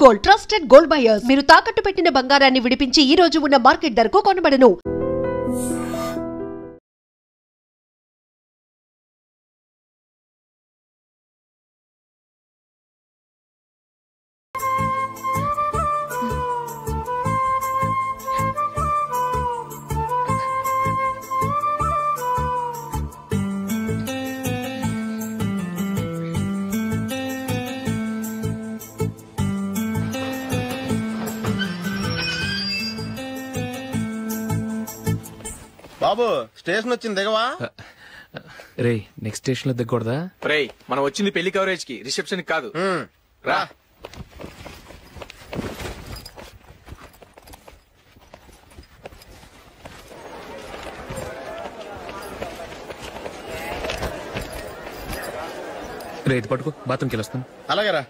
Gold, trusted gold buyers. మీరు తాకట్టు పెట్టిన బంగారాన్ని విడిపించి ఈ రోజు ఉన్న మార్కెట్ ధరకు కొనబడను. బాబు స్టేషన్ వచ్చింది దిగవా? రే నెక్స్ట్ స్టేషన్ లో దిగకూడదా? రే మనం వచ్చింది పెళ్లి కవరేజ్ కి, రిసెప్షన్ కాదు. రా రే ఇది పట్టుకో, బాత్రూమ్కి వెళ్ళొస్తాను. అలాగే రా.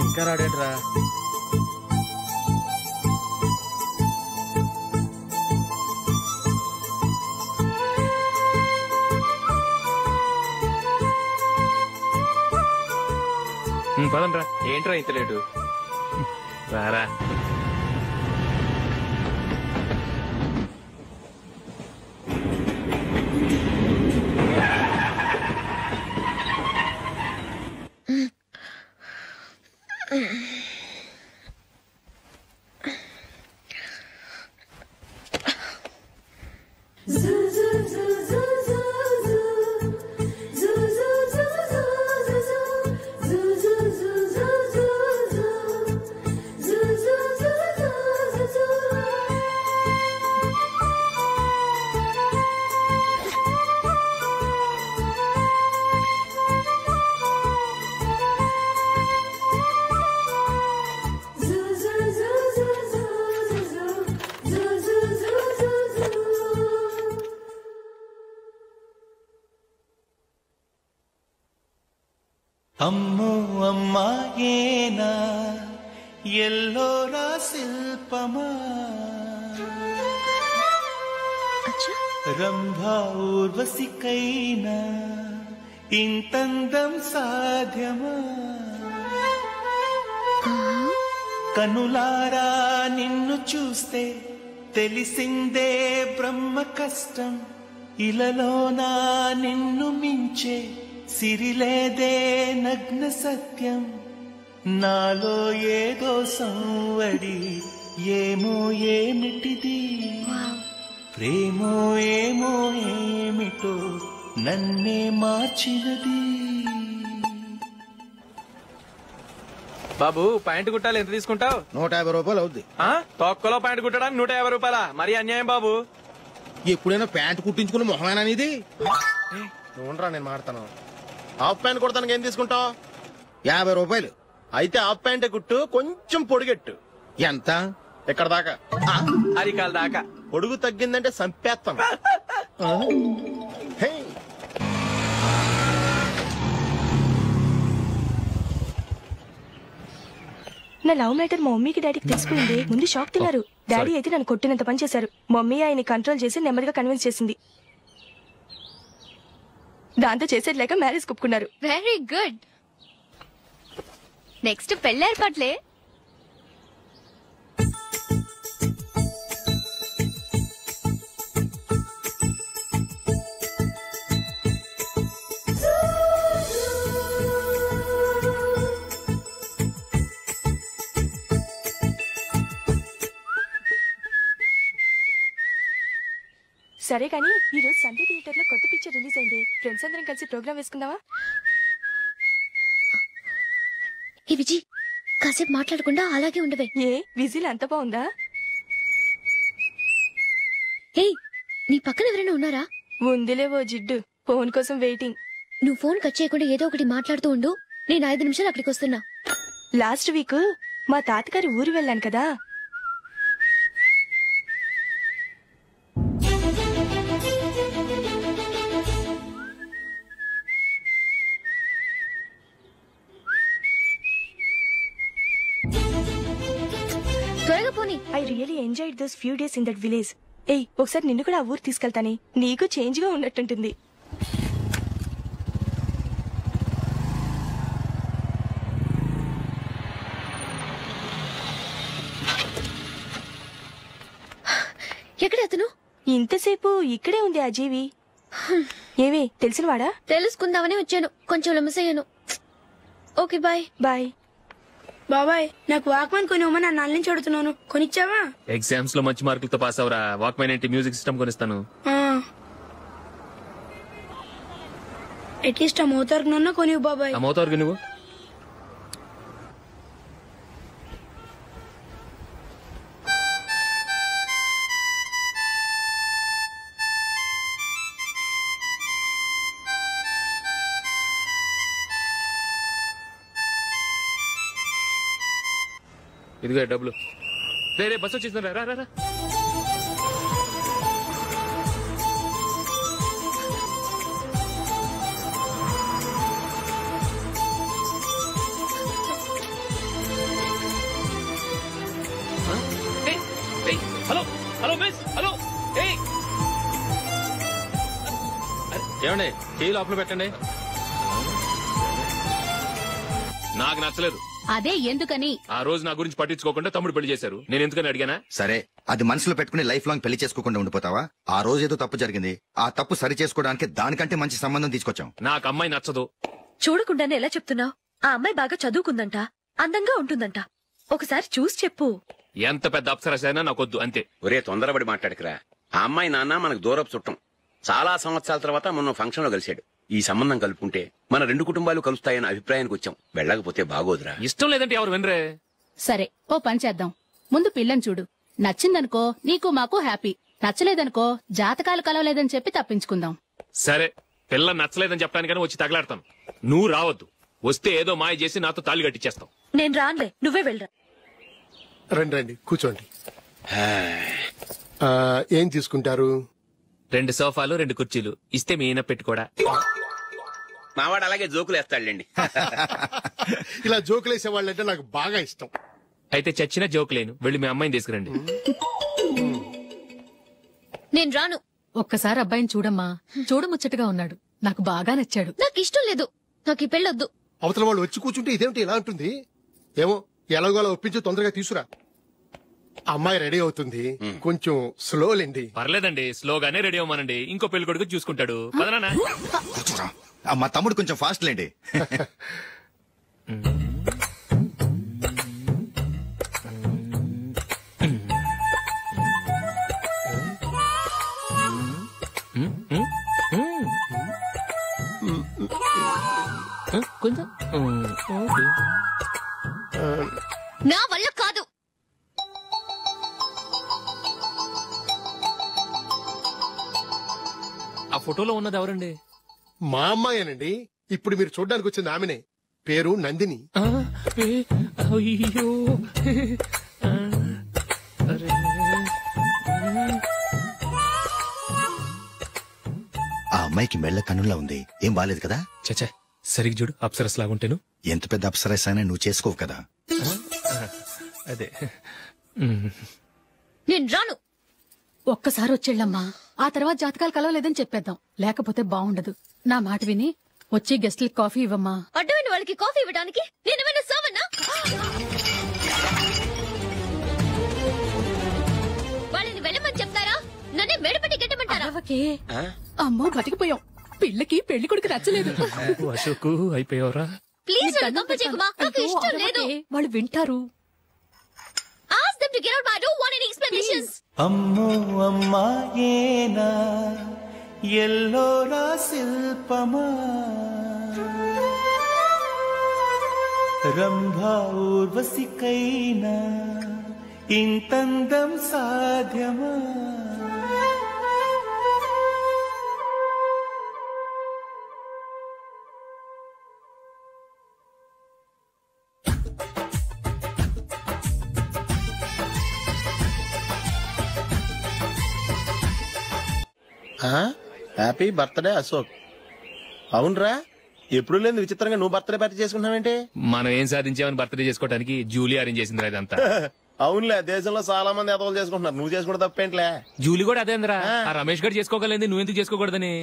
ఇంకా రాడేట్రా? పదండ్రా. ఏంట్రా ఇంత లేటు? రారా. అమ్మో అమ్మాయేనా ఎల్లోరా శిల్పమా, రంభా ఊర్వశికైనా ఇంతందం సాధ్యమా, కనులారా నిన్ను చూస్తే తెలిసిందే బ్రహ్మ కష్టం, ఇలలోనా నిన్ను మించే సిరిలేదే నగ్న సత్యం, నాలో ఏదో సంవడి ఏమో ఏమిటిది, ప్రేమో ఏమో ఏమిటో నన్నే మార్చినది. బాబు ప్యాంటు కుట్టాలి, ఎంత తీసుకుంటావు? 150 రూపాయలు అవుద్ది. తొక్కలో ప్యాంటు కుట్టడానికి 150 రూపాయల? మరి అన్యాయం బాబు. ఎప్పుడైనా ప్యాంటు కుట్టించుకుని మొహమేనా ఇది? ఉండరా నేను మాడతాను. హాఫ్ ప్యాంట్ కుడతానికి ఏం తీసుకుంటావు? 50 రూపాయలు. అయితే హాఫ్ ప్యాంటే కుట్టు, కొంచెం పొడిగెట్టు. ఎంత? ఎక్కడ దాకా? అరికాల దాకా. పొడుగు తగ్గిందంటే సంపేస్తాను. నా లవ్ మ్యాటర్ మా మమ్మీకి డాడీకి తెలిసిపోయింది. ముందు షాక్ తిన్నారు. డాడీ అయితే నన్ను కొట్టినంత పని చేశారు. మమ్మీ ఆయన్ని కంట్రోల్ చేసి నెమ్మదిగా కన్విన్స్ చేసింది. దాంతో చేసేది లేక మ్యారేజ్ ఒప్పుకున్నారు. Very good. నెక్స్ట్ పెళ్లి ఏర్పాట్లే. సరే కానీ ఈ రోజు సండే థియేటర్ లో కొత్త పిక్చర్ రిలీజ్ అయింది. ఫ్రెండ్స్ అందరం కలిసి ప్రోగ్రామ్ వేసుకుందామా? ఈ విజి కాసేపు మాట్లాడకుండా అలాగే ఉండవే. ఏ విజిల్ అంత బాగుందా? ఏ నీ పక్కన ఎవరైనా ఉన్నారా? ఉందిలే ఓ జిడ్డు, ఫోన్ కోసం వెయిటింగ్. నువ్వు ఫోన్ కట్ చేయకుండా ఏదో ఒకటి మాట్లాడుతూ ఉండు. నేను 5 నిమిషాలు అక్కడికి వస్తున్నా. లాస్ట్ వీక్ మా తాతగారి ఊరు వెళ్ళాను కదా. I really enjoyed those few days in that village. ఏయ్ ఒకసారి నిన్ను కూడా ఆ ఊరు తీసుకెళ్తానే, నీకు చేంజ్ గా ఉన్నట్టుంటుంది. ఎక్కడ అతను? ఇంతసేపు ఇక్కడే ఉంది ఆ జీవి. ఏవి తెలిసినవాడా? తెలుసుకుందామని వచ్చాను, కొంచెం మిస్ అయ్యాను. Okay bye. బాయ్. బాబాయ్ నాకు వాక్మన్ కొనివ్వమని నా నాన్న నుంచి అడుగుతున్నాను, కొనిచ్చావా? ఎగ్జామ్స్ లో మంచి మార్కులతో పాస్ అవరా. వాక్మెన్ ఏంటి, మ్యూజిక్ సిస్టమ్ కొనిస్తాను. అట్లీస్ట్ ఆ మోతార్కు నన్న కొనివ్వు బాబాయ్. ఆ మోతారు నువ్వు ఇదిగో డబ్బులు. రే బస్ వచ్చేసింది, రా రా రా. Hello hello miss, hello. ఏమండి టీ లోపల పెట్టండి. నాకు నచ్చలేదు. అదే ఎందుకని? ఆ రోజు నా గురించి పట్టించుకోకుండా తమ్ముడు పెళ్లి చేశారు. నేను ఎందుకని అడిగానా? సరే, అది మనసులో పెట్టుకుని లైఫ్ లాంగ్ పెళ్లి చేసుకోకుండా ఉండిపోతావా? ఆ రోజు ఏదో తప్పు జరిగింది, ఆ తప్పు సరి చేసుకోవడానికి దానికంటే మంచి సంబంధం తీసుకొచ్చాం. నాకు అమ్మాయి నచ్చదు. చూడకుండానే ఎలా చెప్తున్నావు? ఆ అమ్మాయి బాగా చదువుకుందంట, అందంగా ఉంటుందంట. ఒకసారి చూసి చెప్పు. ఎంత పెద్ద అప్సరసైనా నాకొద్దు, అంతే. ఒరే తొందరపడి మాట్లాడకురా. ఆ అమ్మాయి నాన్న మనకు దూరపు చుట్టం. చాలా సంవత్సరాల తర్వాత మొన్న ఫంక్షన్ లో కలిశాడు. ఈ సంబంధం కలుపుకుంటే మన రెండు కుటుంబాలు కలుస్తాయన్న అభిప్రాయానికి వచ్చాం. వెళ్ళకపోతే బాగోదురా. ఇష్టం లేదంటే ఎవరు వినరే. సరే, ఓ పని చేద్దాం. ముందు పిల్లని చూడు. నచ్చిందనుకో నీకు మాకు హ్యాపీ, నచ్చలేదనుకో జాతకాలు కలవలేదని చెప్పి తప్పించుకుందాం. సరే, పిల్ల నచ్చలేదని చెప్పడానికైనా వచ్చి తగలాడతాను. నువ్వు రావద్దు. వస్తే ఏదో మాయ చేసి నాతో తాళి కట్టించేస్తావు. నేను రానులే, నువ్వే వెళ్ళరా. రండి రండి కూర్చోండి. ఏం తీసుకుంటారు? 2 సోఫాలు 2 కుర్చీలు ఇస్తే మీ ఈయన పెట్టుకోడా. మావాడు అలాగే జోకులు వేస్తాడులేండి. ఇలా జోకులేసే వాళ్ళంటే నాకు బాగా ఇష్టం. అయితే చచ్చిన జోక్ లేను. వెళ్ళి మీ అమ్మాయిని తీసుకురండి. నేను రాను. ఒక్కసారి అబ్బాయిని చూడమ్మా, చూడముచ్చటగా ఉన్నాడు. నాకు బాగా నచ్చాడు. నాకు ఇష్టం లేదు, నాకు ఈ పెళ్ళొద్దు. అవతల వాళ్ళు వచ్చి కూర్చుంటే ఇదేమిటి ఇలా ఉంటుంది? ఏమో ఎలాగోలా ఒప్పించి తొందరగా తీసుకురా. అమ్మాయి రెడీ అవుతుంది, కొంచెం స్లో లేండి. పర్లేదండి, స్లోగానే రెడీ అవ్వమానండి. ఇంకో పెళ్లి కొడుకు చూసుకుంటాడు. పదనా. మా తమ్ముడు కొంచెం ఫాస్ట్ లేండి. కొంచెం నా వల్ల కాదు. ఆ ఫోటోలో ఉన్నది ఎవరండి? మా అమ్మాయేనండి. ఇప్పుడు మీరు చూడడానికి వచ్చింది ఆమెనే. పేరు నందిని. అయ్యో, ఆ అమ్మాయికి మెళ్ళ కన్నులా ఉంది. ఏం బాలేదు కదా? చచ్చా, సరిగ్గా చూడు. అప్సరస్ లాగుంటేను. ఎంత పెద్ద అప్సరస్ అయినా నువ్వు చేసుకోవు కదా. అదే. నేను రాను. ఒక్కసారి వచ్చేళ్ళమ్మా, ఆ తర్వాత జాతకాలు కలవలేదని చెప్పేద్దాం. లేకపోతే బాగుండదు. నా మాట విని వచ్చి గెస్ట్లకి కాఫీ ఇవ్వమ్మా. అడ్డమైన వాళ్ళకి కాఫీ ఇవ్వడానికి నేనేమైనా సోమన్నా? వాళ్ళని వెళ్ళమని చెప్తారా? నన్నే మేడపట్టి గెట్టమంటారా? అమ్మో, బతికిపోయాం. పిల్లకి పెళ్లి కొడుకు నచ్చలేదు. అశోకు అయిపోయావరా? ప్లీజ్ నాకు ఇష్టం లేదు. వాళ్ళు వింటారు. Ask them to get out. I don't want any explanations. అమ్మో అమ్మాయేనా ఎల్లోరా శిల్పమా రంభా ఊర్వశికైనా ఇంతందం సాధ్యమా? Happy birthday Ashok. అవునరా, ఎప్పుడు లేదు విచిత్రంగా నువ్వు బర్త్డే పార్టీ చేసుకుంటున్నావేంటి? మనం ఏం సాధించామని బర్త్డే చేసుకోవడానికి జూలీ అరేంజ్ చేసిందిరా ఇదంతా. అవునులే, దేశంలో చాలా మంది ఎదవలు చేసుకుంటున్నారు. నువ్వు చేసుకుంటే తప్పేంట్లే. జూలీ కూడా అదేంద్రా. ఆ రమేష్ గారు చేసుకోగలేదు, నువ్వెందుకు చేసుకోకూడదని.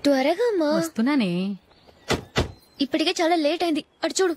త్వరగా అమ్మా. వస్తున్నానే. ఇప్పటికే చాలా లేట్ అయింది. అటు చూడు.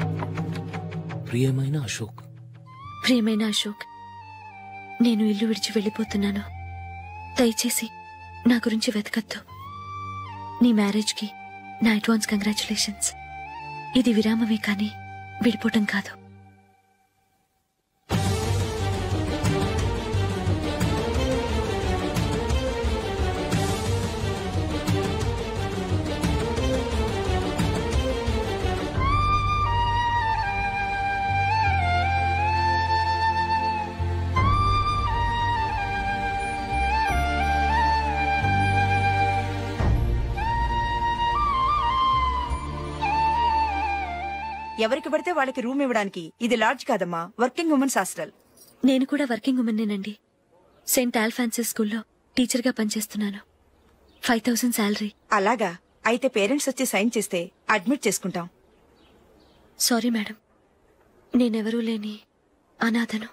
ప్రియమైన అశోక్. ప్రియమైన అశోక్, నేను ఇల్లు విడిచి వెళ్ళిపోతున్నాను. దయచేసి నా గురించి వెతకద్దు. నీ మ్యారేజ్కి నా అడ్వాన్స్ కంగ్రాచులేషన్స్. ఇది విరామమే కానీ విడిపోవటం కాదు. ఎవరికి పడితే వాళ్ళకి రూమ్ ఇవ్వడానికి ఇది లాడ్జ్ కాదమ్మా, వర్కింగ్ ఉమెన్స్ హాస్టల్. నేను కూడా వర్కింగ్ ఉమెన్నేనండి. సెయింట్ ఆల్ఫాన్సిస్ స్కూల్లో టీచర్గా పనిచేస్తున్నాను. 5000 శాలరీ. అలాగా? అయితే పేరెంట్స్ వచ్చి సైన్ చేస్తే అడ్మిట్ చేసుకుంటాం. సారీ మేడం, నేనెవరూ లేని అనాథను.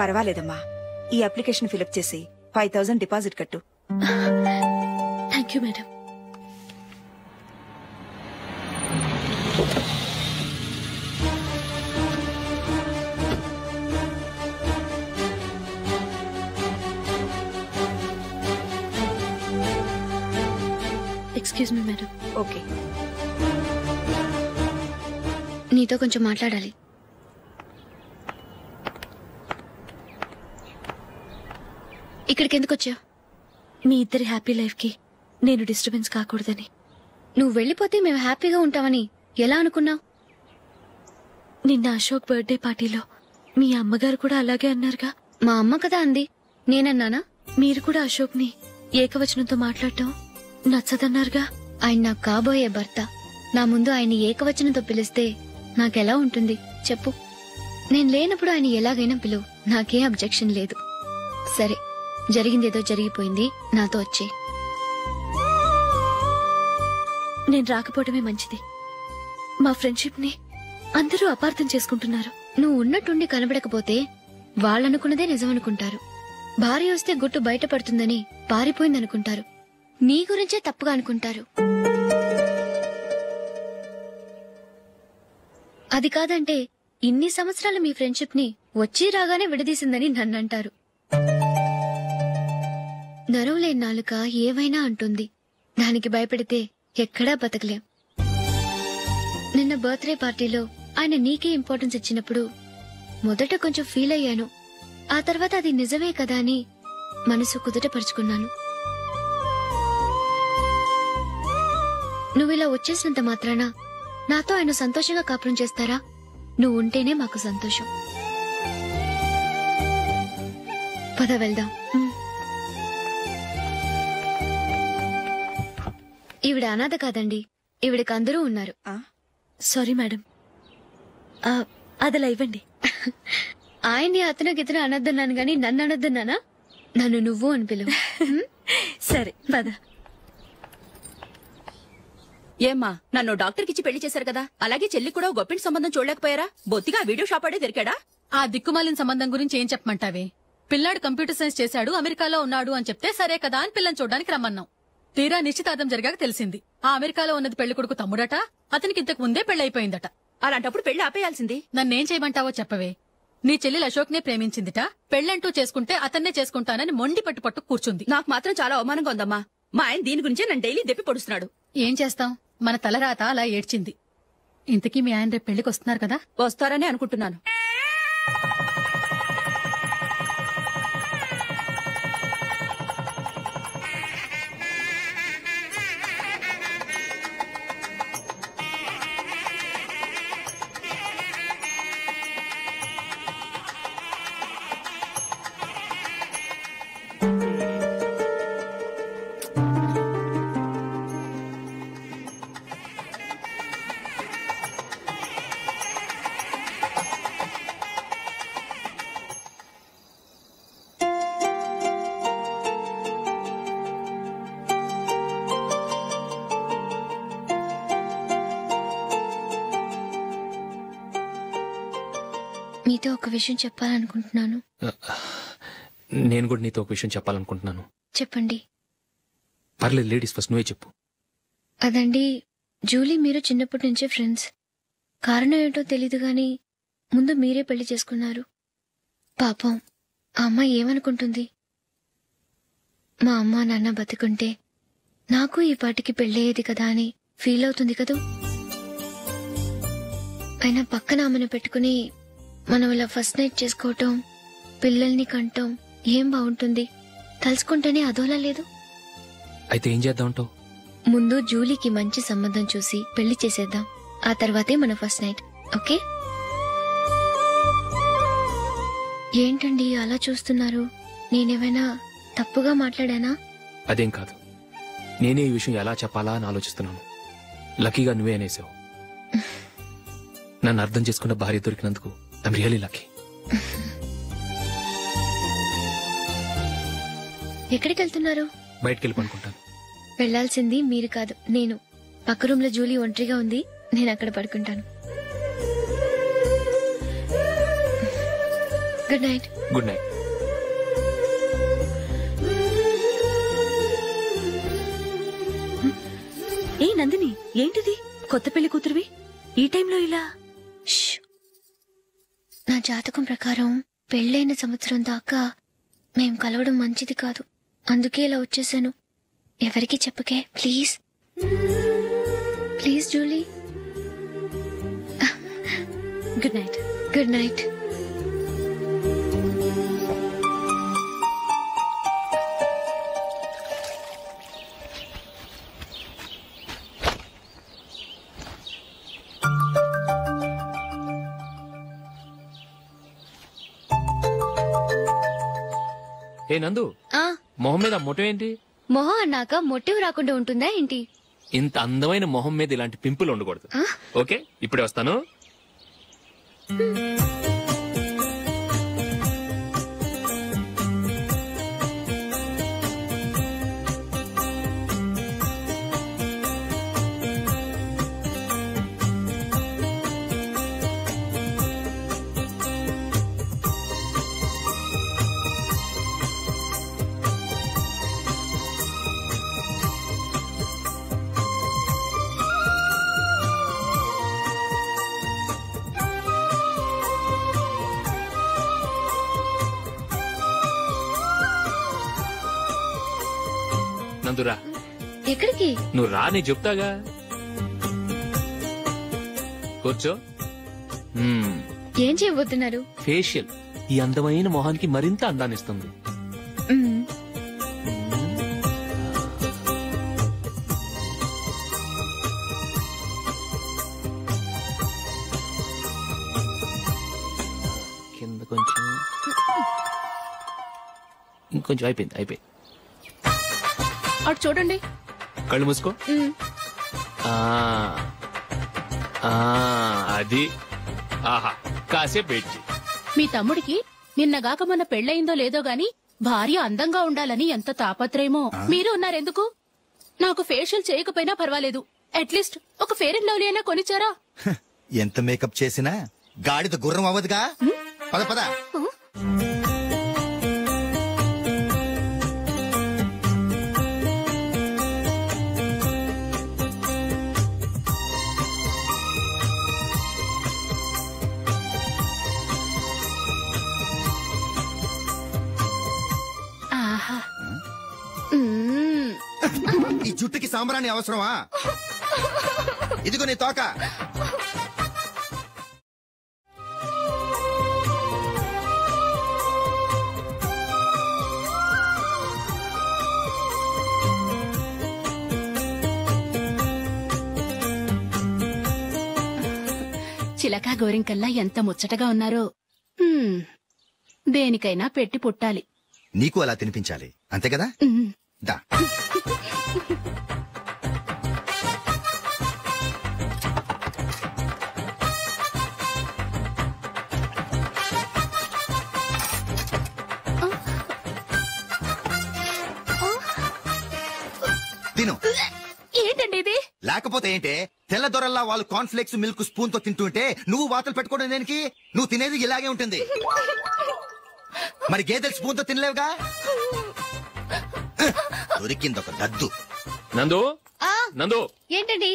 పర్వాలేదమ్మా, ఈ అప్లికేషన్ ఫిలప్ చేసి 5000 డిపాజిట్ కట్టు. Thank you madam. Excuse me madam. Okay. నీతో కొంచెం మాట్లాడాలి. ఇక్కడికి ఎందుకు వచ్చావు? మీ ఇద్దరి హ్యాపీ లైఫ్ కి నేను డిస్టర్బెన్స్ కాకూడదని. నువ్వు వెళ్ళిపోతే మేము హ్యాపీగా ఉంటామని ఎలా అనుకున్నావు? నిన్న అశోక్ బర్త్డే పార్టీలో మీ అమ్మగారు కూడా అలాగే అన్నారుగా. మా అమ్మ కదా అంది, నేనన్నానా? మీరు కూడా అశోక్ ని ఏకవచనంతో మాట్లాడటం నచ్చదన్నారుగా. ఆయన నాకు కాబోయే భర్త. నా ముందు ఆయన ఏకవచనంతో పిలిస్తే నాకెలా ఉంటుంది చెప్పు? నేను లేనప్పుడు ఆయన ఎలాగైనా పిలువు, నాకేం అబ్జెక్షన్ లేదు. సరే, జరిగిందేదో జరిగిపోయింది, నాతో వచ్చే. నేను రాకపోవడమే మంచిది. మా ఫ్రెండ్షిప్ ని అందరూ అపార్థం చేసుకుంటున్నారు. నువ్వు ఉన్నట్టుండి కనబడకపోతే వాళ్ళనుకున్నదే నిజమనుకుంటారు. భార్య వస్తే గుట్టు బయటపడుతుందని పారిపోయిందనుకుంటారు. నీ గురించే తప్పుగా అనుకుంటారు. అది కాదంటే ఇన్ని సంవత్సరాలు మీ ఫ్రెండ్షిప్ ని వచ్చి రాగానే విడదీసిందని నన్నంటారు. నరవలేని నాలుక ఏవైనా అంటుంది. దానికి భయపడితే ఎక్కడా బతకలేం. నిన్న బర్త్డే పార్టీలో ఆయన నీకే ఇంపార్టెన్స్ ఇచ్చినప్పుడు మొదట కొంచెం ఫీల్ అయ్యాను. ఆ తర్వాత అది నిజమే కదా అని మనసు కుదుటపరుచుకున్నాను. నువ్విలా వచ్చేసినంత మాత్రాన నాతో ఆయన సంతోషంగా కాపురం చేస్తారా? నువ్వు ఉంటేనే మాకు సంతోషం. పద వెళ్దాం. ఈవిడ అనాథ కాదండి, ఈవిడకి అందరూ ఉన్నారు. సారీ మేడం, అదలా ఇవ్వండి. ఆయన్ని అతను గితను అనొద్దన్నాను గాని నన్ను అనొద్దన్నానా? నన్ను నువ్వు అని పిలువు. సరే పద. ఏమ్మా, నన్ను డాక్టర్ కిచ్చి పెళ్లి చేశారు కదా, అలాగే చెల్లి కూడా గొప్పింటి సంబంధం చూడలేకపోయారా? బొత్తిగా వీడియో షాప్ ఆడే దొరికాడా? ఆ దిక్కుమాలిన సంబంధం గురించి ఏం చెప్పమంటావే? పిల్లాడు కంప్యూటర్ సైన్స్ చేశాడు, అమెరికాలో ఉన్నాడు అని చెప్తే సరే కదా అని పిల్లని చూడడానికి రమ్మన్నాం. తీరా నిశ్చితార్థం జరిగాక తెలిసింది ఆ అమెరికాలో ఉన్నది పెళ్లి కొడుకు తమ్ముడట, అతనికి ఇంతకు ముందే పెళ్లయిపోయిందట. అలాంటప్పుడు పెళ్లి ఆపేయాల్సింది. నన్నేం చేయమంటావో చెప్పవే? నీ చెల్లెలు అశోక్ నే ప్రేమించిందిట, పెళ్లంటూ చేసుకుంటే అతన్నే చేసుకుంటానని మొండి పట్టు కూర్చుంది. నాకు మాత్రం చాలా అవమానంగా ఉందమ్మా. మా ఆయన దీని గురించే నన్ను డైలీ దెప్పి పొడుస్తున్నాడు. ఏం చేస్తాం, మన తలరాత అలా ఏడ్చింది. ఇంతకీ మీ ఆయన రేపు పెళ్లికి వస్తున్నారు కదా? వస్తారని అనుకుంటున్నాను. మీతో ఒక విషయం చెప్పాలనుకుంటున్నాను. నేను కూడా నీతో ఒక విషయం చెప్పాలనుకుంటున్నాను. చెప్పండి. పర్లేదు, లేడీస్ ఫస్ట్, నువ్వే చెప్పు. అదండి, జూలీ మీరు చిన్నప్పటి నుంచే ఫ్రెండ్స్. కారణం ఏంటో తెలీదు గాని ముందు మీరే పెళ్లి చేసుకున్నారు. పాపం ఆ అమ్మాయి ఏమనుకుంటుంది? మా అమ్మ నాన్న బతికుంటే నాకు ఈ పాటికి పెళ్ళయ్యేది కదా అని ఫీల్ అవుతుంది కదూ. అయినా పక్కన ఆమెను పెట్టుకుని మనం ఇలా ఫస్ట్ నైట్ చేసుకోవటం, పిల్లల్ని కంటం ఏం బాగుంటుంది? తలుచుకుంటేనే అదోలా లేదు. అయితే ఏం చేద్దామంటావు? ముందు జూలీకి మంచి సంబంధం చూసి పెళ్లి చేసేద్దాం. ఆ తర్వాతే మన ఫస్ట్ నైట్. ఓకే? ఏంటండి అలా చూస్తున్నారు? నేనేమైనా తప్పుగా మాట్లాడానా? అదేం కాదు, నేనే ఈ విషయం ఎలా చెప్పాలా అని ఆలోచిస్తున్నాను. లక్కీగా నువ్వే అనేసావు. నన్ను అర్థం చేసుకున్న భార్య దొరికినందుకు ఐమ్ రియలీ లక్కీ. ఎక్కడికి వెళ్తున్నారు? బయటికి వెళ్ళి పడుకుంటాను. వెళ్లాల్సింది మీరు కాదు, నేను. పక్క రూమ్ లో జూలీ ఒంటరిగా ఉంది, నేను అక్కడ పడుకుంటాను. Good night. Good night. ఏ నందిని, ఏంటిది? కొత్త పెళ్లి కూతురువి ఈ టైంలో ఇలా? నా జాతకం ప్రకారం పెళ్ళైన సంవత్సరం దాకా మేం కలవడం మంచిది కాదు. అందుకే ఇలా వచ్చేసాను. ఎవరికి చెప్పకే please. Please Julie. Good night. Good night. ఏ నందు, మొహం మీద మొటం ఏంటి? మొహం అన్నాక మొట్టివి రాకుండా ఉంటుందా ఏంటి? ఇంత అందమైన మొహం మీద ఇలాంటి పింపుల్ ఉండకూడదు. ఓకే, ఇప్పుడే వస్తాను. నందురా. ఎక్కడికి? నువ్వు రా, నేను చెప్తాగా. కూర్చో. ఏం చేయబోతున్నారు? ఫేషియల్ ఈ అందమైన మొహానికి మరింత అందాన్నిస్తుంది. కింద కొంచెం, ఇంకొంచెం. అయిపోయింది. అటు చూడండి. కళ్ళు మూసుకో. అది. ఆహా, కాసేపు వెయిట్ చేయి. మీ తమ్ముడికి నిన్నగాక మొన్న పెళ్ళయిందో లేదో గాని భార్య అందంగా ఉండాలని ఎంత తాపత్రయమో. మీరు ఉన్నారెందుకు? నాకు ఫేషియల్ చేయకపోయినా పర్వాలేదు, అట్లీస్ట్ ఒక ఫేర్ అండ్ లవ్లీ అయినా కొనిచ్చారా? ఎంత మేకప్ చేసినా గాడిద గుర్రం అవ్వదుగా. పద పద. ఈ జుట్టుకి సాంబ్రాణి అవసరమా? ఇదిగో నీ తోక. చిలకా గోరింకల్లా ఎంత ముచ్చటగా ఉన్నారో. దేనికైనా పెట్టి పుట్టాలి. నీకు అలా తినిపించాలి, అంతే కదా? దా. తిను. ఏంటండి ఇది? లేకపోతే ఏంటే, తెల్లదొరల్లా వాళ్ళు కార్న్ఫ్లేక్స్ మిల్క్ స్పూన్ తో తింటుంటే నువ్వు వాతలు పెట్టుకోవడం దేనికి? నువ్వు తినేది ఇలాగే ఉంటుంది. మరి గేదెలు స్పూన్ తో తినలేవుగా. దొరికింది ఒక దద్దు. నందు, నందు ఏంటండి?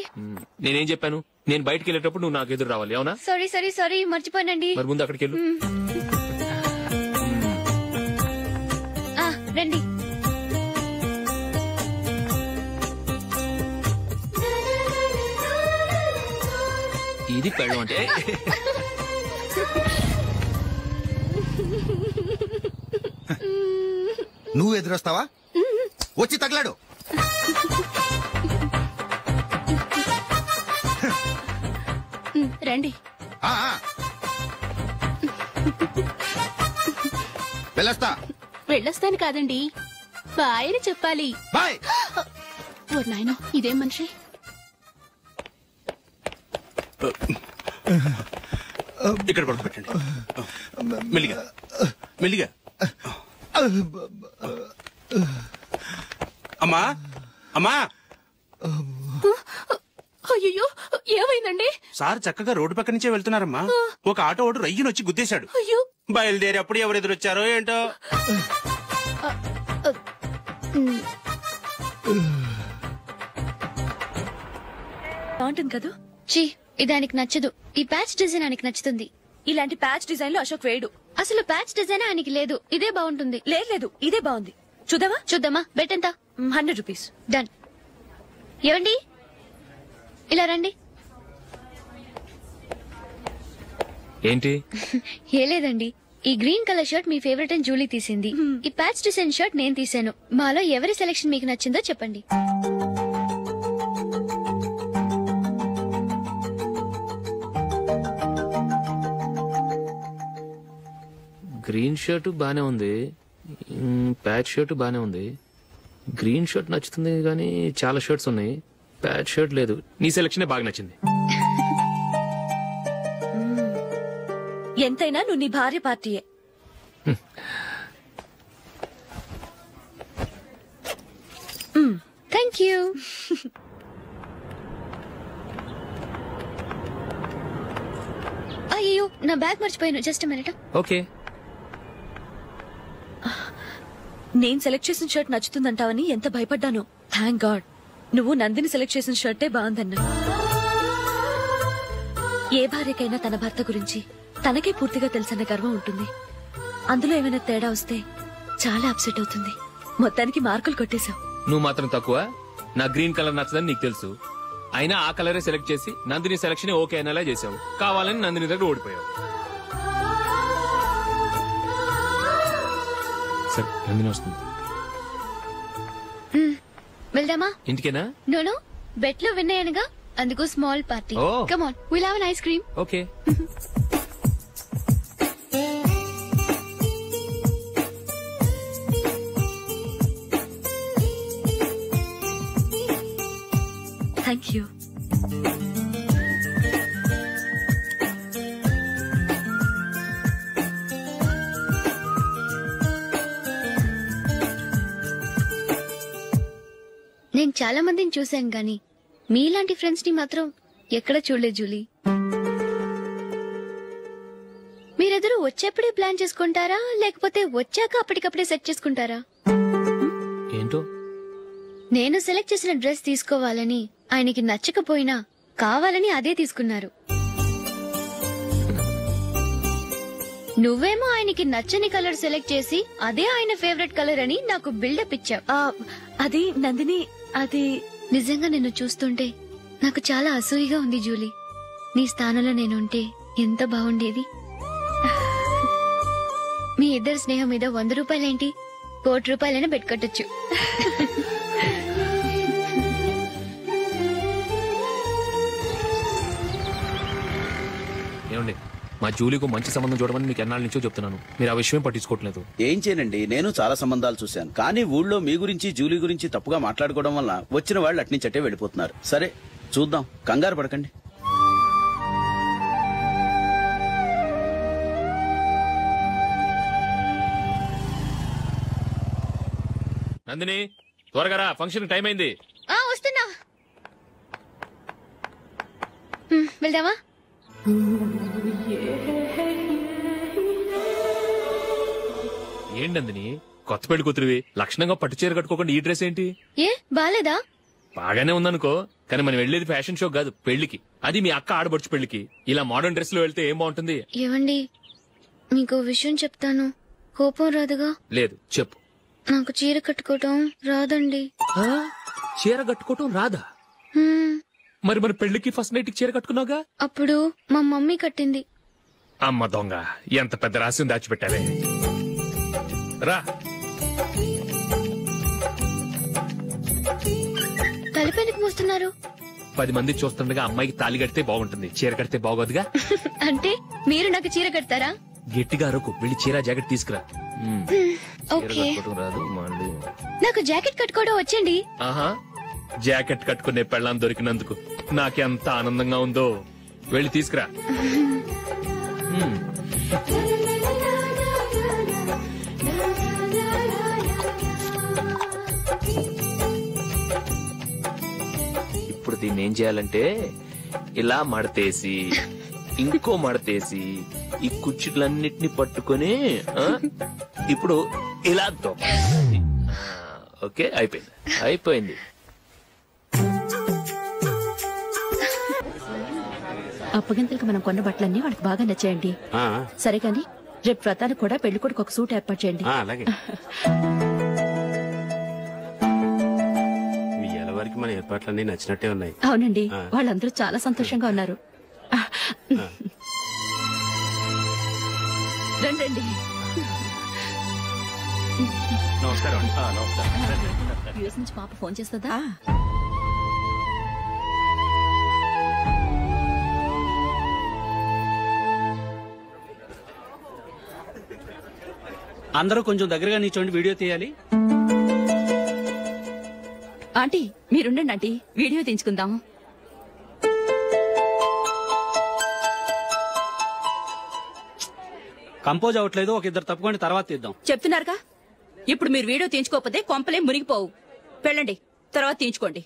నేనేం చెప్పాను? నేను బయటికి వెళ్ళేటప్పుడు నువ్వు నాకు ఎదురు రావాలి, అవునా? సారీ మర్చిపోయానండి. మరి ముందు అక్కడికి వెళ్ళు. రండి. ఇది పెళ్ళం అంటే. నువ్వు ఎదురొస్తావా? వచ్చి తగలాడు. రండి. వెళ్ళొస్తాను కాదండి, బాయ్ అని చెప్పాలి. బాయ్. ఓ నాయనో, ఇదేం మనిషి? ఇక్కడ పడుకోబెట్టండి. మెల్లిగా మెల్లిగా. అమ్మా అమ్మా. అయ్యో, ఏమైందండి? సార్ చక్కగా రోడ్డు పక్క నుంచే వెళ్తున్నారమ్మా. ఒక ఆటో ఓడు రయ్యను వచ్చి గుద్దేశాడు. అయ్యో. బయలుదేరి అప్పుడు ఎవరు ఎదురొచ్చారో ఏంటో. బాగుంటుంది కదా? చీ, ఇది ఆయనకి నచ్చదు. ఈ ప్యాచ్ డిజైన్ ఆయనకి నచ్చుతుంది. ఇలాంటి ప్యాచ్ డిజైన్ లో అశోక్ వేయడు. అసలు ప్యాచ్ డిజైన్ ఆయనకి లేదు. ఇదే బాగుంటుంది. లేదు, ఇదే బాగుంది. చూద్దామా? బెట్ ఎంత? 100 రూపీస్. డన్. ఏవండి, ఇలా రండి. ఏంటి? ఏ లేదండి, ఈ గ్రీన్ కలర్ షర్ట్ మీ ఫేవరెట్ అని జూలీ తీసింది. ఈ ప్యాచ్ డిజైన్ షర్ట్ నేను తీసాను. మాలో ఎవరి సెలెక్షన్ మీకు నచ్చిందో చెప్పండి. గ్రీన్ షర్ట్ బానే ఉంది, ప్యాచ్ షర్ట్ బానే ఉంది. గ్రీన్ షర్ట్ నచ్చుతుంది కానీ చాలా షర్ట్స్ ఉన్నాయి, ప్యాచ్ షర్ట్ లేదు. నీ సెలెక్షనే బాగా నచ్చింది. ఎంతైనా నువ్వు నీ భార్య పార్టీయే. Thank you. అయ్యో, నా బ్యాగ్ మర్చిపోయాను. Just minute. ఓకే. నేను సెలెక్ట్ చేసిన షర్ట్ నచ్చుతుందంటావని ఎంత భయపడ్డాను. థ్యాంక్ గాడ్ నువ్వు నందిని సెలెక్ట్ చేసిన షర్టే బాగుందన్నా. ఏ భార్యకైనా తన భర్త గురించి తనకే పూర్తిగా తెలుసన్న గర్వం ఉంటుంది. అందులో ఏమైనా తేడా వస్తే చాలా అప్సెట్ అవుతుంది. మొత్తానికి మార్కులు కొట్టేశావు. నువ్వు మాత్రం తక్కువ. నా గ్రీన్ కలర్ నచ్చదని నీకు తెలుసు, అయినా ఆ కలరే సెలెక్ట్ చేసి నందిని సెలెక్షన్ ఓకే అనేలా చేసావు. కావాలని నందిని దగ్గర ఓడిపోయావు. సరే, నందిని వస్తుంది. వెళ్దామా? ఇంటికేనా? నో, బెట్ లో విన్ అయ్యానుగా, అందుకు small party. Oh. Come on, will have an ice cream. Okay. Thank you. నేను చాలా మందిని చూశాను గాని మీలాంటి ఫ్రెండ్స్ ని మాత్రం ఎక్కడ చూడలేదు జూలీ. మీరెదరూ వచ్చేప్పుడే ప్లాన్ చేసుకుంటారా, లేకపోతే వచ్చాక అప్పటికప్పుడే సెట్ చేసుకుంటారా? ఏంటో, నేను సెలెక్ట్ చేసిన డ్రెస్ తీసుకోవాలని ఆయనకి నచ్చకపోయినా కావాలని అదే తీసుకున్నారు. నువ్వేమో ఆయనకి నచ్చని కలర్ సెలెక్ట్ చేసి అదే ఆయన ఫేవరెట్ కలర్ అని నాకు బిల్డప్ ఇచ్చావు. అది నందిని, అది నిజంగా నిన్ను చూస్తుంటే నాకు చాలా అసూయగా ఉంది జూలీ. నీ స్థానంలో నేనుంటే ఎంత బాగుండేది. మీ ఇద్దరు స్నేహం మీద 100 రూపాయలేంటి, 1 కోటి రూపాయలైనా పెట్టుకొట్టచ్చు. ఏమండి, మా జూలీకు మంచి సంబంధం చూడమని మీకు ఎన్నాళ్ళ నుంచో చెప్తున్నాను, మీరు ఆ విషయం పట్టించుకోవట్లేదు. ఏం చేయనండి, నేను చాలా సంబంధాలు చూశాను. కానీ ఊళ్ళో మీ గురించి జూలీ గురించి తప్పుగా మాట్లాడుకోవడం వల్ల వచ్చిన వాళ్ళు అట్నుంచటే వెళ్ళిపోతున్నారు. సరే చూద్దాం, కంగారు పడకండి. నందిని, త్వరగా రా, ఫంక్షన్ టైం అయింది. వస్తున్నా. వెళ్దామా? ఏంటి నందిని, కొత్త పెళ్లి కూతురివి, లక్షణంగా పట్టు చీర కట్టుకోకుండా ఈ డ్రెస్ ఏంటి? ఏ బాలేదా? బాగానే ఉందనుకో, కానీ మనం వెళ్ళేది ఫ్యాషన్ షో కాదు, పెళ్లికి. అది మీ అక్క ఆడబడుచు పెళ్లికి. ఇలా మోడర్న్ డ్రెస్ లో వెళ్తే ఏం బాగుంటుంది? ఏవండి, మీకు విషయం చెప్తాను, కోపం రాదుగా? లేదు, చెప్పు. నాకు చీర కట్టుకోవటం రాదండి. చీర కట్టుకోవటం రాదా? మరి మన పెళ్లికి ఫస్ట్ నైట్ చీర కట్టుకున్నావుగా? అప్పుడు మా మమ్మీ కట్టింది. అమ్మ దొంగ, ఎంత పెద్ద రహస్యం దాచిపెట్టావే. రా. తలపెందుకు మోస్తున్నారు? 10 మంది చూస్తుండగా అమ్మాయికి తాళి కడితే బాగుంటుంది, చీర కడితే బాగోదుగా. అంటే మీరు నాకు చీర కడతారా? గట్టిగా అరకు, వెళ్ళి చీర జాకెట్ తీసుకురా. ఓకే. రాదు మళ్ళీ. నాకు జాకెట్ కట్టుకోవడం వచ్చండి. ఆహా, జాకెట్ కట్టుకునే పెళ్ళాం దొరికినందుకు నాకెంత ఆనందంగా ఉందో. వెళ్ళి తీసుకురా. ఇప్పుడు దీన్ని ఏం చేయాలంటే ఇలా మడతేసి ఇంకో మడతేసి ఈ కుర్చీలన్నిటిని పట్టుకొని ఇప్పుడు ఇలా దొక్కాలి. ఓకే, అయిపోయింది అయిపోయింది. అప్పగింతలకు మనం కొన్న బట్టలన్నీ వాళ్ళకి బాగా నచ్చాయండి. సరే కానీ రేపు వ్రతానికి కూడా పెళ్లి కొడుకు ఒక సూట్ ఏర్పాటు చేయండి. అలాగే. మీ ఎలవరికి మన ఏర్పాట్లన్నీ నచ్చినట్టే ఉన్నాయి. అవునండి, వాళ్ళందరూ చాలా సంతోషంగా ఉన్నారు. రండి. నమస్కారం. యూఎస్ నుంచి పాప ఫోన్ చేస్తుందా? అందరూ కొంచెం దగ్గరగా నిల్చోండి, వీడియో తీయాలి. ఆంటీ మీరుండండి ఆంటీ, వీడియో తీయించుకుందాం. కంపోజ్ అవ్వట్లేదు, ఒక ఇద్దరు తప్పుకోండి, తర్వాత తీద్దాం. చెప్తున్నారుగా, ఇప్పుడు మీరు వీడియో తీయించుకోకపోతే కొంపలే మునిగిపోవు. వెళ్ళండి, తర్వాత తీయించుకోండి.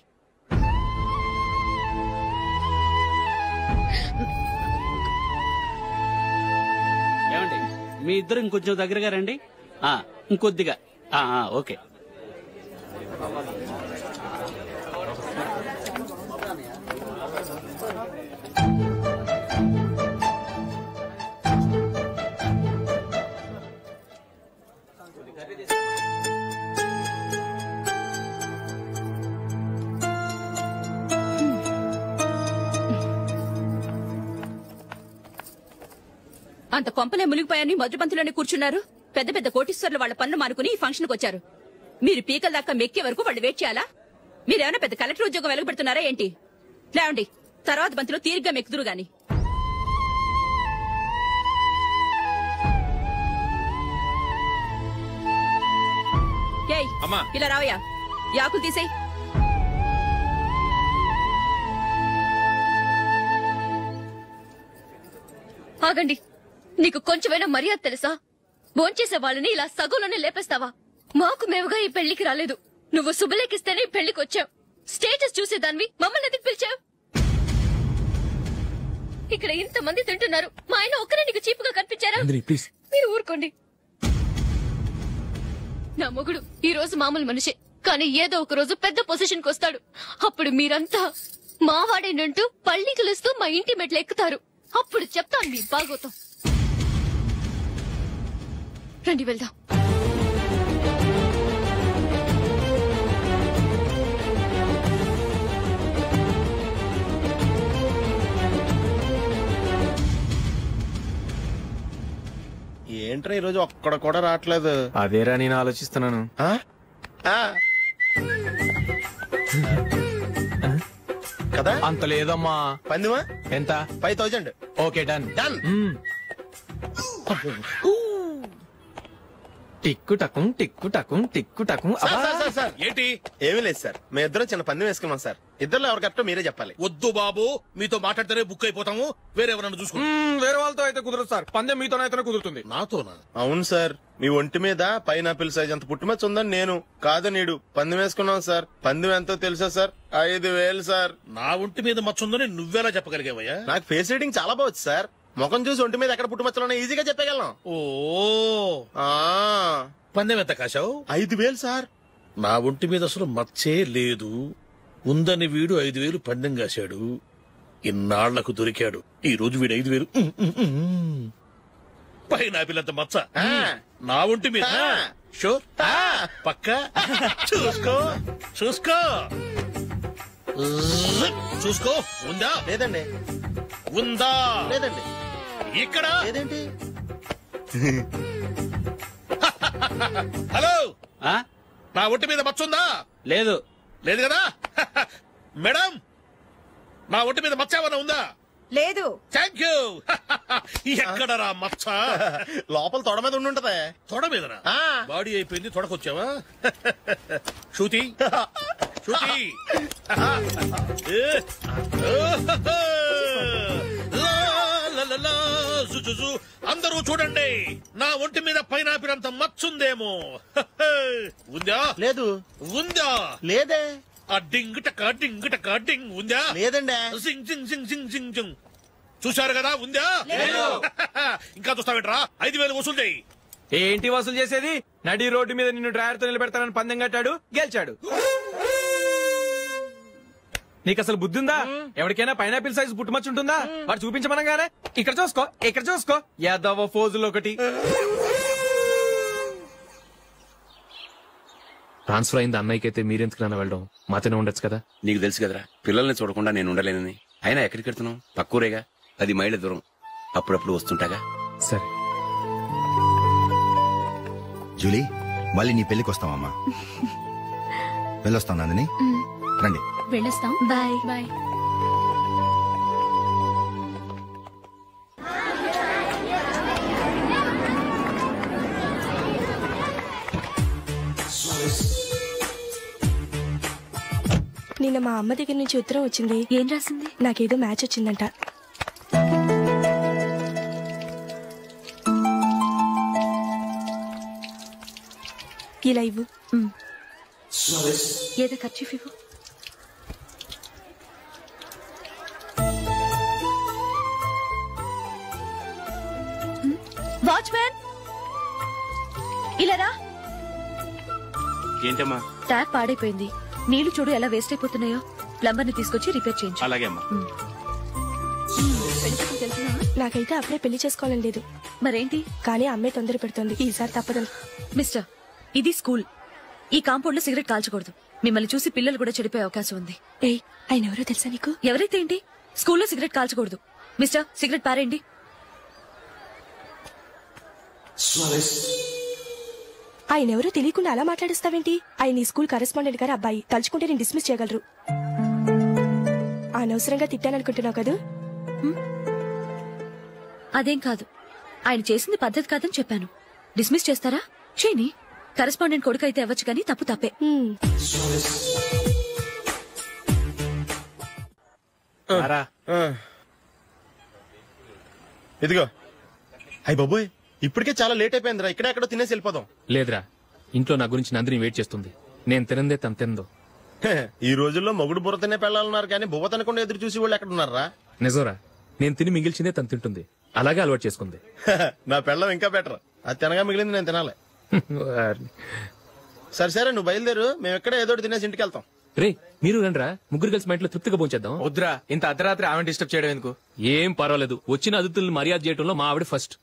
ఏమండి, మీ ఇద్దరు ఇంకొంచెం దగ్గరగా రండి. ఇంకొద్దిగా. ఓకే. అంత కొంపలే మునిగిపోయాని మొదటి పంతిలోనే కూర్చున్నారు. పెద్ద పెద్ద కోటీశ్వర్లు వాళ్ళ పనులు మానుకుని ఈ ఫంక్షన్ కు వచ్చారు. మీరు పీకల దాకా మెక్కే వరకు వాళ్ళు వెయిట్ చేయాలా? మీరేమైనా పెద్ద కలెక్టర్ ఉద్యోగం వెలగబెడుతున్నారా ఏంటి? లేవండి, తర్వాత బంతిలో తీరిగ్గా మెక్కుదురు గాని. ఏయ్, ఇలా రావయ్యా, యాకులు తీసేయ్. ఆగండి, నీకు కొంచెమైనా మర్యాద తెలుసా? భోంచేసే వాళ్ళని ఇలా సగంలోనే లేపేస్తావా? మాకు మేముగా ఈ పెళ్లికి రాలేదు, నువ్వు శుభలేఖిస్తేనే ఈ పెళ్లికి వచ్చావు. స్టేటస్ చూసేదానివి మమ్మల్ని ఎందుకు పిలిచావు? ఇక్కడ ఇంతమంది తింటున్నారు, మా ఆయన ఒక్కరే నీకు చీపుగా కనిపించారా? మీరు ఊరుకోండి. నా మొగుడు ఈ రోజు మామూలు మనిషే, కానీ ఏదో ఒక రోజు పెద్ద పొజిషన్ కు వస్తాడు. అప్పుడు మీరంతా మావాడేనంటూ పళ్ళి కలుస్తూ మా ఇంటి మెట్లు ఎక్కుతారు. అప్పుడు చెప్తాను మీ బాగోతాం. రండి వెళ్దాం. ఏంట్రా ఈరోజు ఒక్కడ కూడా రావట్లేదు? అదేరా నేను ఆలోచిస్తున్నాను. కదా అంత లేదమ్మా. పందిమా ఎంత? 5000. Okay, done. డన్. టిక్కు టకుం టిక్కు టకుం టిక్కు టకుం. ఏంటి? ఏమీ లేదు సార్, మేము ఇద్దరం చిన్న పందెం వేసుకున్నాం సార్. ఇద్దరు ఎవరు కరెక్టో మీరే చెప్పాలి. వద్దు బాబు, మీతో మాట్లాడితేనే బుక్ అయిపోతాము. వేరెవరన్నా చూసుకుంటాం. వేరే వాళ్ళతో అయితే కుదరదు సార్, పందెం మీతోనైతేనే కుదురుతుంది. నాతోనా? అవును సార్, మీ ఒంటి మీద పైనాపిల్ సైజ్ అంత పుట్టుమచ్చ ఉందని నేను కాదు నీడు పందెం వేసుకున్నాం సార్. పందెం ఎంతో తెలుసా సార్? 5000 సార్. నా ఒంటి మీద మచ్చ ఉందని నువ్వెలా చెప్పగలిగావయ్యా? నాకు ఫేస్ రీడింగ్ చాలా బాగుంది సార్. ముఖం చూసి ఒంటి మీద ఎక్కడ పుట్టుమచ్చలో ఈజీగా చెప్పగలం. ఓ, పందెం ఎంత కాశావు? 5000 సార్. నా ఒంటి మీద అసలు మచ్చే లేదు. ఉందని వీడు 5,000 పందెం కాశాడు. ఇన్నాళ్లకు దొరికాడు. ఈ రోజు వీడు 5,000. పైనాపిల్ అంత మచ్చ నా ఒంటి మీద. షూర్ పక్క చూసుకో చూసుకో చూసుకో. ఉందా? లేదండి. ఉందా? లేదండి. ఇక్కడ లేదేంటి? హలో, నా ఒంటి మీద మచ్చ ఉందా? లేదు. లేదు కదా? మేడం, నా ఒంటి మీద మచ్చ ఏమన్నా ఉందా? లేదు. Thank you. ఎక్కడరా మచ్చ? లోపల తొడ మీద ఉండుంటదే. తొడ మీదనా? బాడీ అయిపోయింది, తొడకొచ్చావా? శృతి శృతి. అందరూ చూడండి, నా ఒంటి మీద పైనాపిల్ అంత మచ్చుందేమో. ఉందా? లేదు. ఉందా? లేదే. ఆ డింగ్ టక డింగ్ టక డింగ్ ఉందా? లేదండి. సింగ్ సింగ్ సింగ్ సింగ్ సింగ్ సింగ్. చూశారు కదా? ఉందా? ఇంకా చూస్తావేంట్రా? 5,000 వసూలు చేయి. ఏంటి వసూలు చేసేది? నడి రోడ్డు మీద నిన్ను డ్రైవర్ తో నిలబెడతానని పందెం కట్టాడు, గెలిచాడు. నీకు అసలు బుద్ధి ఉందా? ఎవరికైనా పైనాపిల్ సైజ్ పుట్టుమచ్చు ఉంటుందా? వాడు చూపించమనగానే ఇక్కడ చూసుకో, ఇక్కడ చూసుకో, యాదవ ఫోజులు ఒకటి. ట్రాన్స్ఫర్ అయింది అన్నయ్యకి అయితే మీరెందుకు నాన్న వెళ్ళడం? మాతోనే ఉండొచ్చు కదా. నీకు తెలుసు కదరా, పిల్లల్ని చూడకుండా నేను ఉండలేనని. అయినా ఎక్కడికి వెళ్తున్నావు? పక్కూరేగా, 10 మైళ్ళ దూరం. అప్పుడప్పుడు వస్తుంటాగా. సరే జూలీ, మళ్ళీ నీ పెళ్లికి వస్తామమ్మా. వెళ్ళొస్తాం నందిని. రండి. వెళ్ళొస్తాం. Bye bye. నిన్న మా అమ్మ దగ్గర నుంచి ఉత్తరం వచ్చింది. ఏం రాసింది? నాకేదో మ్యాచ్ వచ్చిందంట. ఇలా ఇవ్వు. ఏదో ఖర్చు ఇవ్వు. వాచ్మ్యాన్, ఇలా రా. ఏంటమ్మా? ట్యాప్ పాడైపోయింది. నీళ్లు చూడు ఎలా వేస్ట్ అయిపోతున్నాయో. ప్లంబర్ ని తీసుకొచ్చి రిపేర్ చేయించు. అలాగే అమ్మా. నాకైతే అప్పుడే పెళ్లి చేసుకోవాలని లేదు. మరేంటి? కానీ అమ్మే తొందర పెడుతోంది. ఈసారి తప్పదు. మిస్టర్, ఇది స్కూల్. ఈ కాంపౌండ్ లో సిగరెట్ కాల్చకూడదు. మిమ్మల్ని చూసి పిల్లలు కూడా చెడిపోయే అవకాశం ఉంది. ఏయ్, ఆయన ఎవరో తెలుసా నీకు? ఎవరైతే ఏంటి? స్కూల్లో సిగరెట్ కాల్చకూడదు. మిస్టర్, సిగరెట్ పారేయండి. ఆయన ఎవరో తెలియకుండా అలా మాట్లాడిస్తావేంటి? ఆయన ఈ స్కూల్ కరెస్పాండెంట్ గారి అబ్బాయి. తలుచుకుంటే నేను డిస్మిస్ చేయగలరు. అనవసరంగా తిట్టాననుకుంటున్నావు కదా? అదేం కాదు. ఆయన చేసింది పద్ధతి కాదని చెప్పాను. డిస్మిస్ చేస్తారా? చేయని. కరెస్పాండెంట్ కొడుకు అయితే అవ్వచ్చు, కానీ తప్పు తప్పే. ఇదిగో. అయ్య బాబోయ్, ఇప్పటికే చాలా లేట్ అయిపోయిందిరా. ఇక్కడే ఎక్కడో తినేసి వెళ్ళిపోదాం. లేదురా, ఇంట్లో నా గురించి నందిని వెయిట్ చేస్తుంది. నేను తినందే తను తిందో. ఈ రోజుల్లో మొగుడు బుర్ర తినే పెళ్ళాలన్నారు, కానీ బువ్వ తినకుండా ఎదురు చూసి వాళ్ళు ఎక్కడ ఉన్నారా? నిజంరా, నేను తిని మిగిల్చిందే తను తింటుంది. అలాగే అలవాటు చేసుకుంది. నా పెళ్ళం ఇంకా బెటర్. అది తినగా మిగిలింది నేను తినాలి. సరే సరే, నువ్వు బయలుదేరు. మేము ఎక్కడ ఏదో తినేసి ఇంటికి వెళ్తాం. రే, మీరు రండిరా, ముగ్గురు కలిసి మా ఇంట్లో తృప్తిగా పోంచేద్దాం. వద్దురా, ఇంత అర్ధరాత్రి ఆమె డిస్టర్బ్ చేయడం ఎందుకు? ఏం పర్వాలేదు. వచ్చిన అతిథులను మర్యాద చేయడంలో మా ఆవిడ ఫస్ట్.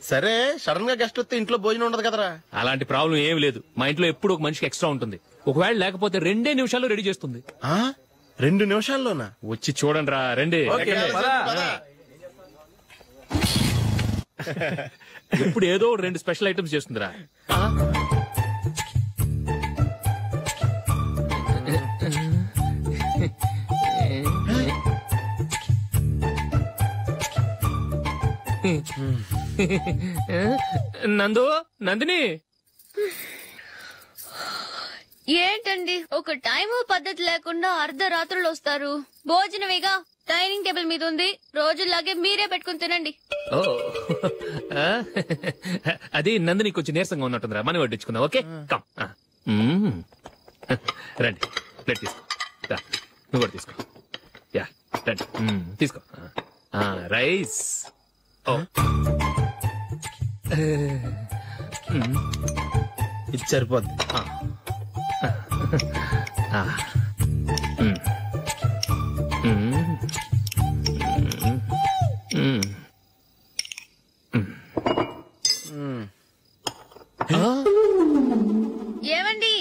సరే, సడన్ గా గెస్ట్ వస్తే ఇంట్లో భోజనం ఉండదు కదరా? అలాంటి ప్రాబ్లం ఏం లేదు. మా ఇంట్లో ఎప్పుడు ఒక మనిషికి ఎక్స్ట్రా ఉంటుంది. ఒకవేళ లేకపోతే 2 నిమిషాల్లో రెడీ చేస్తుంది. 2 నిమిషాల్లోనా? వచ్చి చూడండి రా. రండి. ఎప్పుడు ఏదో 2 స్పెషల్ ఐటమ్స్ చేస్తుందిరా. నందు, నందిని. ఏంటండి ఒక టైము పద్ధతి లేకుండా అర్ధరాత్రులు వస్తారు? భోజనమేగా డైనింగ్ టేబుల్ మీద ఉంది. రోజుల్లాగే మీరే పెట్టుకుని తినండి. అది నందిని కొంచెం నీరసంగా ఉన్నట్టుందిరా. మనం వడ్డించుకుందాం. Okay, come. రండి, ప్లేట్ తీసుకో. నువ్వు కూడా తీసుకో. యా, రండి, తీసుకో. రైస్. ఇది సరిపోద్ది. ఏమండి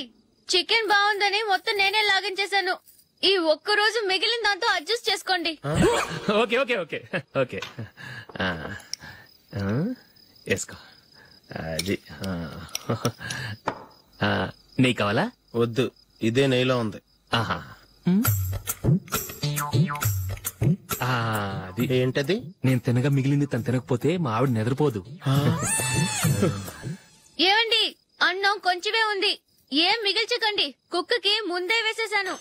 చికెన్ బాగుందని మొత్తం నేనే లాగించేశాను. ఈ ఒక్క రోజు మిగిలిన దాంతో అడ్జస్ట్ చేసుకోండి. ఓకే ఓకే ఓకే ఓకే వేసుకో. అది నెయ్యి కావాలా? వద్దు, ఇదే నెయ్యిలో ఉంది. ఆహా, అది ఏంటది? నేను తినగా మిగిలింది తను తినకపోతే మా ఆవిడ నిద్రపోదు. ఏమండి అన్నం కొంచెమే ఉంది, ఏం మిగిల్చకండి. కుక్కకి ముందే వేసేశాను.